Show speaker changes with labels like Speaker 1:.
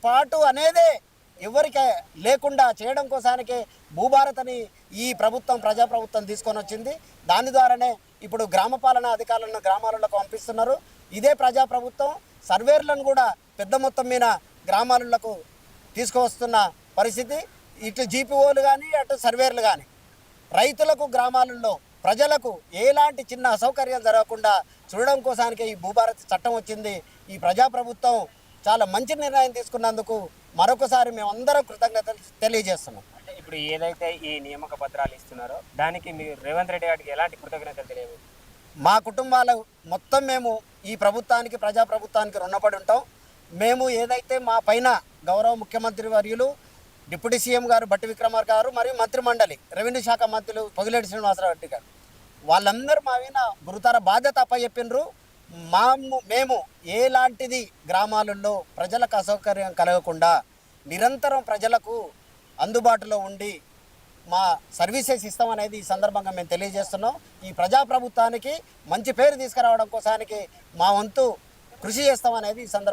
Speaker 1: పాటు అనేదే ఎవరికి లేకుండా చేయడం కోసానికి భూభారత్ అని ఈ ప్రభుత్వం ప్రజాప్రభుత్వం తీసుకొని వచ్చింది. దాని ద్వారానే ఇప్పుడు గ్రామ పాలనా అధికారులను గ్రామాలకు పంపిస్తున్నారు. ఇదే ప్రజాప్రభుత్వం సర్వేర్లను కూడా పెద్ద మొత్తం మీద గ్రామాలకు తీసుకువస్తున్న పరిస్థితి. ఇటు జీపీఓలు కానీ అటు సర్వేర్లు కానీ రైతులకు గ్రామాలలో ప్రజలకు ఎలాంటి చిన్న అసౌకర్యాలు జరగకుండా చూడడం కోసానికి ఈ భూభారత్ చట్టం వచ్చింది. ఈ ప్రజాప్రభుత్వం చాలా మంచి నిర్ణయం తీసుకున్నందుకు మరొకసారి మేమందరం కృతజ్ఞతలు తెలియజేస్తున్నాం.
Speaker 2: అంటే ఇప్పుడు ఏదైతే ఈ నియామక పత్రాలు ఇస్తున్నారో దానికి మీరు రేవంత్ రెడ్డి గారికి ఎలాంటి కృతజ్ఞతలు తెలియదు?
Speaker 1: మా కుటుంబాలు మొత్తం మేము ఈ ప్రభుత్వానికి ప్రజాప్రభుత్వానికి రుణపడి ఉంటాం. మేము ఏదైతే మా పైన గౌరవ ముఖ్యమంత్రి వర్యులు డిప్యూటీ సీఎం గారు బట్టి విక్రమార్క గారు మరియు మంత్రిమండలి రెవెన్యూ శాఖ మంత్రులు పొగిలేటి శ్రీనివాసరావు గారు వాళ్ళందరూ మా మీద గురుతర బాధ్యత అప్పచెప్పినరు. మేము ఎలాంటిది గ్రామాలలో ప్రజలకు అసౌకర్యం కలగకుండా నిరంతరం ప్రజలకు అందుబాటులో ఉండి మా సర్వీసెస్ ఇస్తామనేది ఈ సందర్భంగా మేము తెలియజేస్తున్నాం. ఈ ప్రజాప్రభుత్వానికి మంచి పేరు తీసుకురావడం కోసానికి మా వంతు కృషి చేస్తామనేది ఈ సందర్భంగా